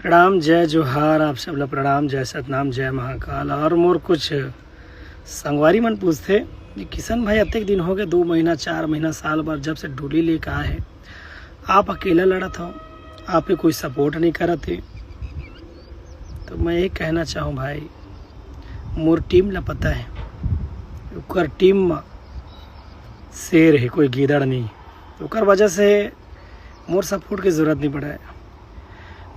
प्रणाम जय जोहार आप सब ला प्रणाम जय सतनाम जय महाकाल। और मोर कुछ संगवारी मन पूछते कि किशन भाई अतेक दिन हो गए 2 महीना 4 महीना साल भर जब से डोली लेकर आए हैं, आप अकेला लड़त हो, आप कोई सपोर्ट नहीं करत है। तो मैं ये कहना चाहूँ भाई, मोर टीम ला पता है उकर टीम में शेर है, कोई गीदड़ नहीं। उकर वजह से मोर सपोर्ट की ज़रूरत नहीं पड़ा है।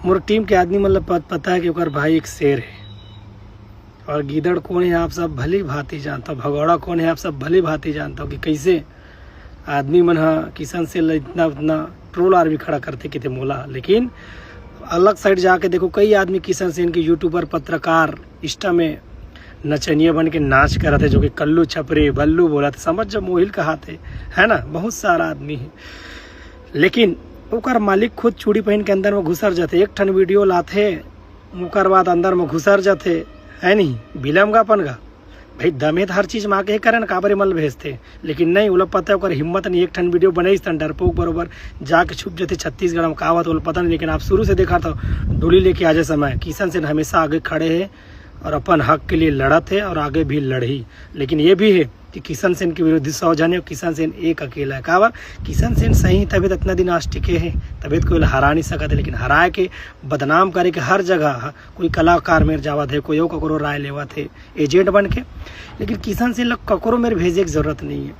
मोर टीम के आदमी मतलब पता है कि उकर भाई एक शेर है, और गीदड़ कौन है आप सब भली भांति जानता हो, भगौड़ा कौन है आप सब भली भांति जानता हो कि कैसे आदमी मन किशन से इतना उतना ट्रोल आर भी खड़ा करते किते मोला। लेकिन अलग साइड जाके देखो, कई आदमी किशन सेन के यूट्यूबर पत्रकार इंस्टा में नचनिया बन के नाच कर रहे थे, जो कि कल्लू छपरे बल्लू बोला थे, समझ जब मोहिल कहा थे, है ना। बहुत सारा आदमी है, लेकिन ओकर मालिक खुद चूड़ी पहन के अंदर में घुसर जाते, एक ठन वीडियो लाते ओकर बाद अंदर में घुसर जाते, है नहीं बिलम का पन का भाई दमे तो हर चीज़ माँ के करे ना, काबरे मल भेजते। लेकिन नहीं, उला पता है ओकर हिम्मत नहीं, एक ठन वीडियो बनाई तन डरपोक बरोबर जाके छुप जाते छत्तीसगढ़ में, कहावत वो पता नहीं। लेकिन आप शुरू से देखा था डोली लेके आजे समय किशन सेन हमेशा आगे खड़े हैं और अपन हक के लिए लड़त है और आगे भी लड़ी। लेकिन ये भी है कि किशन सेन के विरुद्ध 100 जने, किशन सेन एक अकेला है। काबर किशन सेन सही तबियत इतना दिन आज टिके हैं, तबियत कोई हरा नहीं सकते, लेकिन हरा के बदनाम करे के हर जगह कोई कलाकार मेरे जावत है, कोई ककरो राय लेवत है एजेंट बन के। लेकिन किशन सेन लोग ककरो मेरे भेजे की जरूरत नहीं है,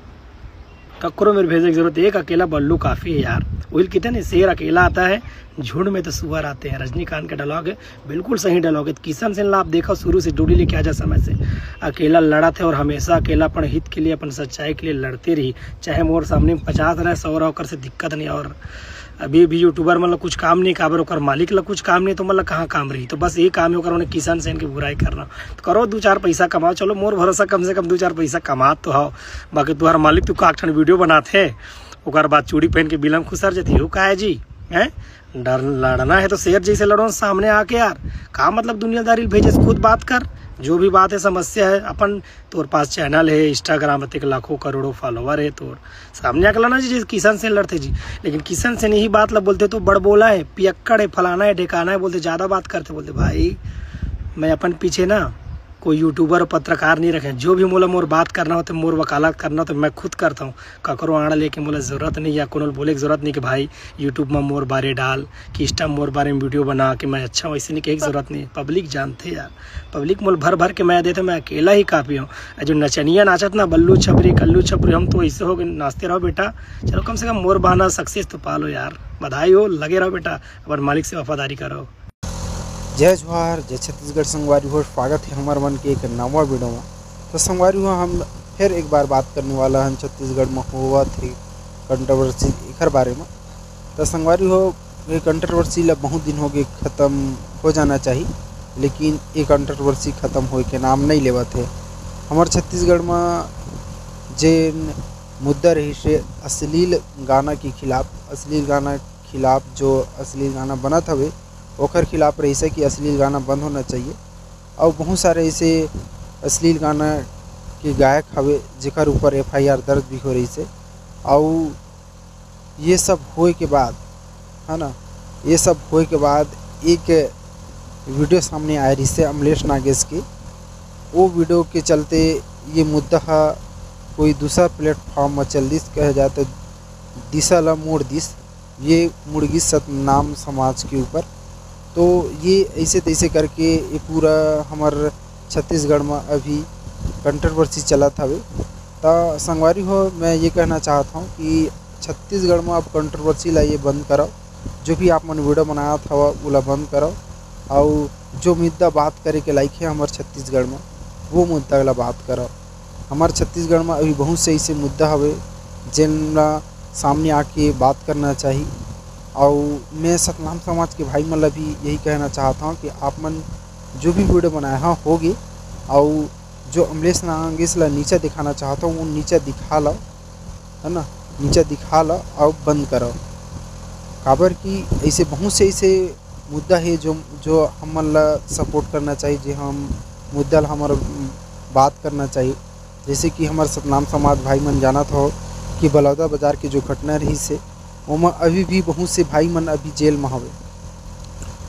ककरो मेरे भेजे की जरूरत है। एक अकेला बल्लू काफ़ी है यार। वही कहते हैं ना, शेर अकेला आता है, झुंड में तो सुअर आते हैं। रजनीकांत का डायलॉग है, बिल्कुल सही डायलॉग है। किशन सेन आप देखो शुरू से डोली लेके आजा समय से अकेला लड़ा थे, और हमेशा अकेला अपन हित के लिए अपन सच्चाई के लिए लड़ते रही। चाहे मोर सामने 50 रहे 100 रहे, कर से दिक्कत नहीं। और अभी भी यूट्यूबर मतलब कुछ काम नहीं, काबर ओकर मालिक ला कुछ काम नहीं, तो मतलब कहाँ काम रही। तो बस ये काम है ओकर, उन्हें किशन सेन की बुराई करना। तो करो 2-4 पैसा कमाओ, चलो मोर भरोसा कम से कम 2-4 पैसा कमा तो हो। बाकी तुम्हारा मालिक तू काठन वीडियो बनाते ओकर बाद चूड़ी पहन के बिलम खुसर जाती हो, का है जी है। डर लड़ना है तो शेर जैसे लड़ो सामने आके यार, का मतलब दुनियादारी भेजे, खुद बात कर। जो भी बात है समस्या है अपन, तोर पास चैनल है इंस्टाग्राम पे लाखों करोड़ों फॉलोवर है, तोर सामने आके लड़ना जी किशन से लड़ते जी। लेकिन किशन से यही बात ला बोलते तो बड़ बोला है, पियक्कड़ है, फलाना है, ढेकाना है, बोलते ज़्यादा बात करते। बोलते भाई मैं अपन पीछे ना कोई यूट्यूबर पत्रकार नहीं रखे। जो भी मोला मोर बात करना हो तो मोर वकालत करना हो तो मैं खुद करता हूँ। ककरो आड़ा लेके मोला ज़रूरत नहीं, या कोनो बोले की ज़रूरत नहीं कि भाई यूट्यूब में मोर बारे डाल, कि इंस्टा मोर बारे में वीडियो बना कि मैं अच्छा हूँ, ऐसे नहीं, कहीं ज़रूरत नहीं। पब्लिक जानते यार, पब्लिक मोल भर भर के मैं देते, मैं अकेला ही काफ़ी हूँ। जो नचनिया नाचत ना बल्लू छपरी कल्लू छपरी, हम तो ऐसे हो गए नाचते रहो बेटा। चलो कम से कम मोर बहाना सक्सेस तो पालो यार, बधाई हो, लगे रहो बेटा, अपन मालिक से वफादारी करो। जय जोहार जय छत्तीसगढ़। संगवारी हो स्वागत है हमारे मन के एक नवा वीडियो में। तो संगवारी हो हम फिर एक बार बात करने वाला हैं छत्तीसगढ़ में हुआ थे कंट्रोवर्सी एक बारे में। तो संगवारी हो ये कंट्रोवर्सी ला बहुत दिन हो गए ख़त्म हो जाना चाहिए, लेकिन ये कंट्रोवर्सी ख़त्म हो के नाम नहीं लेवा थे। हमारे छत्तीसगढ़ में जिन मुद्दा रही से अश्लील गाना के खिलाफ, अश्लील गाना खिलाफ जो अश्लील गाना बना था वे ओकर खिलाफ रही से कि अश्लील गाना बंद होना चाहिए। और बहुत सारे ऐसे अश्लील गाना के गायक हवे जेकर ऊपर FIR दर्ज भी हो रही से। और ये सब होए के बाद, है ना, ये सब होए के बाद एक वीडियो सामने आया रही से अमलेश नागेश की। वो वीडियो के चलते ये मुद्दा कोई दूसरा प्लेटफॉर्म में चल दिस कहा जाता दिशा ला मोड़ दिस, ये मुर्गी सतनाम समाज के ऊपर। तो ये ऐसे तैसे करके ये पूरा हमारे छत्तीसगढ़ में अभी कंट्रोवर्सी चला था। तो संगवारी हो मैं ये कहना चाहता हूँ कि छत्तीसगढ़ में अब कंट्रोवर्सी ला ये बंद करो, जो भी आप मन वीडियो बनाया था वो ला बंद करो। और जो मुद्दा बात करे के लायक है हमारे छत्तीसगढ़ में, वो मुद्दा ला बात करो। हमारे छत्तीसगढ़ में अभी बहुत से ऐसे मुद्दा हवे जिनला सामने आके बात करना चाहिए। और मैं सतनाम समाज के भाई मतलब भी यही कहना चाहता हूँ कि आप मन जो भी वीडियो बनाया हाँ होगी, और जो अमलेश नागेश ला नीचे दिखाना चाहता हूँ वो नीचे दिखा लो, है ना, नीचे दिखा लो और बंद करो। काबर कि ऐसे बहुत से ऐसे मुद्दा है जो हम मन ला सपोर्ट करना चाहिए, जो हम मुद्दा ला हमारा बात करना चाहिए। जैसे कि हमारे सतनाम समाज भाई मन जाना था कि बलौदा बाज़ार की जो घटना रही से, वहाँ अभी भी बहुत से भाई मन अभी जेल में हवे।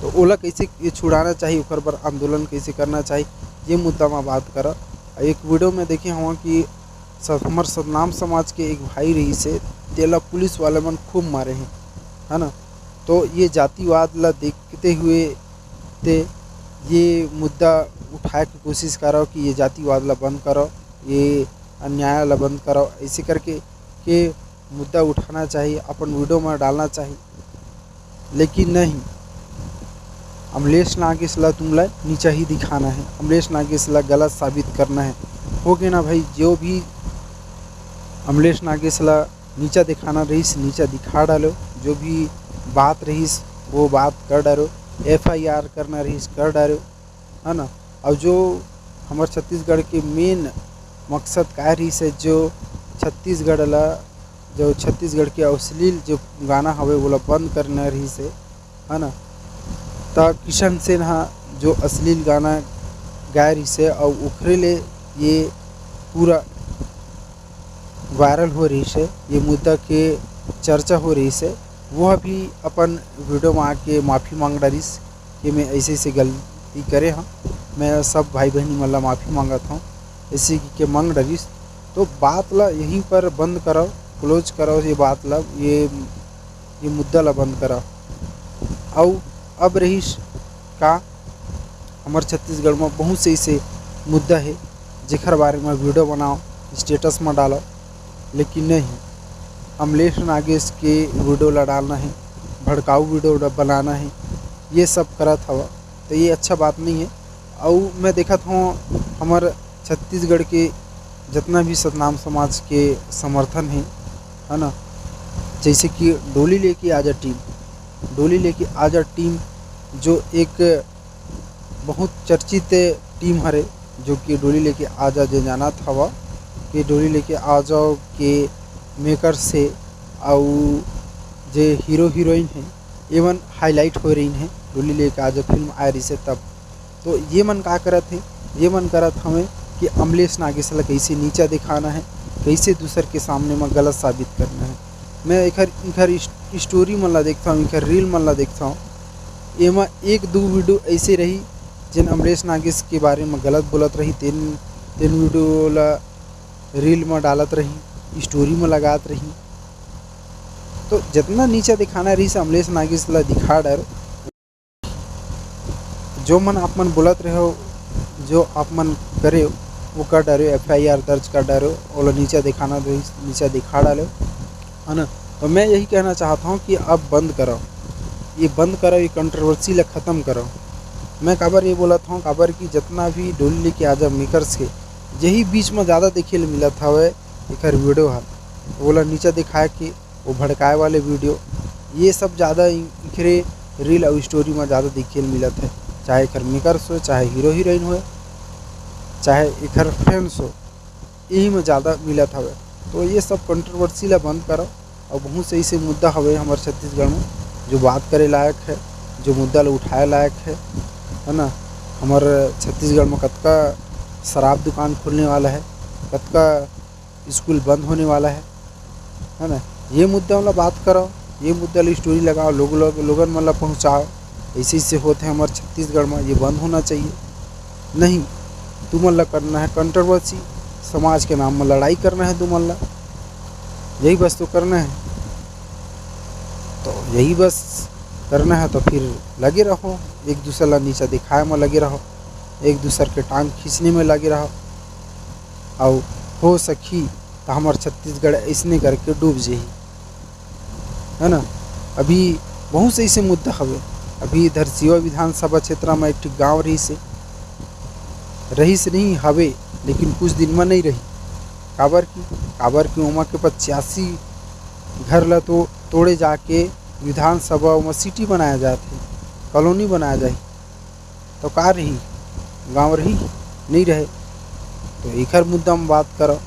तो ओला कैसे ये छुड़ाना चाहिए, ओकर पर आंदोलन कैसे करना चाहिए, ये मुद्दा में बात करा। एक वीडियो में देखे हुआ कि हमार सतनाम समाज के एक भाई रही से तेला पुलिस वाले मन खूब मारे हैं, है ना। तो ये जातिवाद ला देखते हुए ते ये मुद्दा उठाए की कोशिश करो कि ये जातिवाद ला बंद करो, ये अन्याय ला बंद करो, ऐसे करके के मुद्दा उठाना चाहिए, अपन वीडियो में डालना चाहिए। लेकिन नहीं, अमलेश नागेश ला तुमला नीचा ही दिखाना है, अमलेश नागेश ला गलत साबित करना है। हो गया ना भाई, जो भी अमलेश नागेश ला नीचा दिखाना रहीस नीचा दिखा डालो, जो भी बात रहीस वो बात कर डालो, FIR करना रहीस कर डालो, है ना। और जो हमारे छत्तीसगढ़ के मेन मकसद का रहीस है, जो छत्तीसगढ़ के अश्लील जो गाना हवे वो बंद करना रहीस है ना। तो किशन सेन हा जो अश्लील गाना गाय रही से और उखरे ले ये पूरा वायरल हो रही है, ये मुद्दा के चर्चा हो रही है। वह भी अपन वीडियो में आके माफ़ी मांग डरिस कि मैं ऐसे गलती करे हाँ, मैं सब भाई बहनी मल्ला माफ़ी मांगत हूँ ऐसे के मांग डरिस। तो बात ला यहीं पर बंद करो, क्लोज करो ये बात ला, ये मुद्दा ला बंद करो। और अब रहीश का हमारे छत्तीसगढ़ में बहुत से ऐसे मुद्दा है जेखर बारे में वीडियो बनाओ, स्टेटस में डालो, लेकिन नहीं, अमलेश नागेश के वीडियो ला डालना है, भड़काऊ वीडियो बनाना है, ये सब करत हवा। तो ये अच्छा बात नहीं है। और मैं देखत हूँ हमारे छत्तीसगढ़ के जितना भी सतनाम समाज के समर्थन है ना, जैसे कि डोली लेके आजा टीम जो एक बहुत चर्चित टीम हरे, जो कि डोली लेके आजा जे जाना था कि डोली लेके आ जाओ के मेकर से और जे हीरो हीरोइन है एवन हाईलाइट हो रही हैं डोली लेके आजा फिल्म आ रही से तब। तो ये मन का करत है, ये मन करत हमें कि अमलेश नागेश ला कैसे नीचा दिखाना है, कैसे दूसर के सामने में गलत साबित करना है। मैं इखर स्टोरी मन ला देखता हूँ, इखर रील मन ला देखता हूँ, एमा एक दो वीडियो ऐसे रही जिन अमलेश नागेश के बारे में गलत बोलत रही, तीन वीडियो ला रील में डालत रही, स्टोरी में लगात रही। तो जितना नीचा दिखाना रही से अमलेश नागेश ला दिखा डर, जो मन आप मन बोलत रहे हो, जो आप मन करे वो कर डालो, FIR दर्ज कर डालो और नीचा दिखाना रही नीचा दिखा डालो, है ना। तो मैं यही कहना चाहता हूँ कि अब बंद करो, ये कंट्रोवर्सी ला ख़त्म करो। मैं काबर ये बोला था काबर कि जितना भी डोली लेके आजा मेकर्स के यही बीच में ज़्यादा देखे मिला था वह एक वीडियो है बोला नीचा दिखाए कि वो भड़काए वाले वीडियो, ये सब ज़्यादा इखरे रील और स्टोरी में ज़्यादा देखे मिला था, चाहे इखर मेकर्स हो, चाहे हीरो हीरोइन हो, चाहे इखर फैंस हो, यही में ज़्यादा मिला था वह। तो ये सब कंट्रोवर्सी ला बंद करो। और बहुत से ऐसे मुद्दा हवे हमारे छत्तीसगढ़ में जो बात करे लायक है, जो मुद्दा ला उठाए लायक है ना। हमारे छत्तीसगढ़ में कतका शराब दुकान खुलने वाला है, कतका स्कूल बंद होने वाला है ना। ये मुद्दा वाला बात करो, ये मुद्दा ला स्टोरी लगाओ, लोगन मन ला पहुँचाओ, ऐसे होते हैं हमारे छत्तीसगढ़ में, ये बंद होना चाहिए। नहीं, तुमन ला करना है कंट्रोवर्सी, समाज के नाम में लड़ाई करना है तुमन ला, यही बस तो करना है। तो यही बस करना है, तो फिर लगे रहो, एक दूसरे ला नीचा दिखाए में लगे रहो, एक दूसरे के टांग खींचने में लगे रहो, और हो सकी तो हमारे छत्तीसगढ़ ऐसने करके डूब जाही, है ना। अभी बहुत से ऐसे मुद्दा हवे, अभी इधर सिवा विधानसभा क्षेत्र में एक गाँव रहीस नहीं हवे, लेकिन कुछ दिन में नहीं रही। काबर की उमा के 85 घर ला तो तोड़े जाके विधानसभा में सिटी बनाया जाते, कॉलोनी बनाया जाए, तो का रही गाँव रही नहीं रहे। तो एकर मुद्दा में बात करो,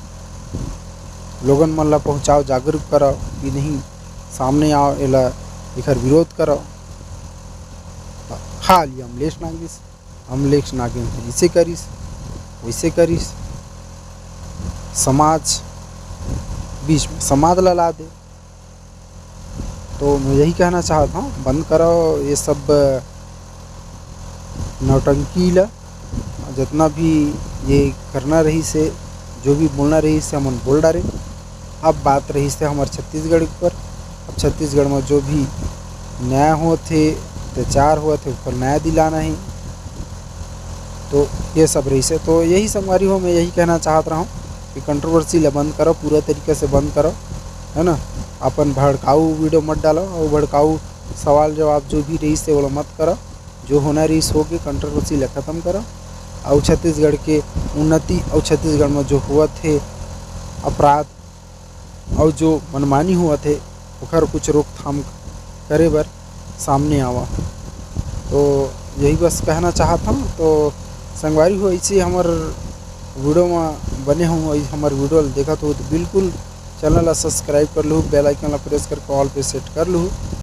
लोगन मन ला पहुँचाओ, जागरूक करो कि नहीं सामने आओ, एला एकर विरोध करो। खाली अमलेश नागेश ऐसे करिस वैसे करिस, समाज बीच में समाज ला दे। तो मैं यही कहना चाहता हूँ, बंद करो ये सब नौटंकी ला जितना भी ये करना रही से, जो भी बोलना रही से हमन बोल डारे। अब बात रही से हमारे छत्तीसगढ़ पर। अब छत्तीसगढ़ में जो भी न्याय होते, अत्याचार हुआ थे ऊपर न्याय दिलाना ही, तो ये सब रही से। तो यही संगवारी हो, मैं यही कहना चाहत रहा हूँ कि कंट्रोवर्सी ला बंद करो, पूरा तरीके से बंद करो, है ना। अपन भड़काऊ वीडियो मत डालो और भड़काऊ सवाल जवाब जो भी रही से वो मत करो। जो होना रही सो के कंट्रोवर्सी ला ख़त्म करो और छत्तीसगढ़ के उन्नति और छत्तीसगढ़ में जो हुआ थे अपराध और जो मनमानी हुआ थे ओकर कुछ रोकथाम करे बर सामने आवा। तो यही बस कहना चाहता हूँ। तो संगवारी हो ऐसे हमार वीडियो में बने हूँ, हमार वीडियो देखा तो बिल्कुल चैनल ला सब्सक्राइब कर लूँ, बेल आइकन ला प्रेस करके ऑल पे सेट कर लूँ।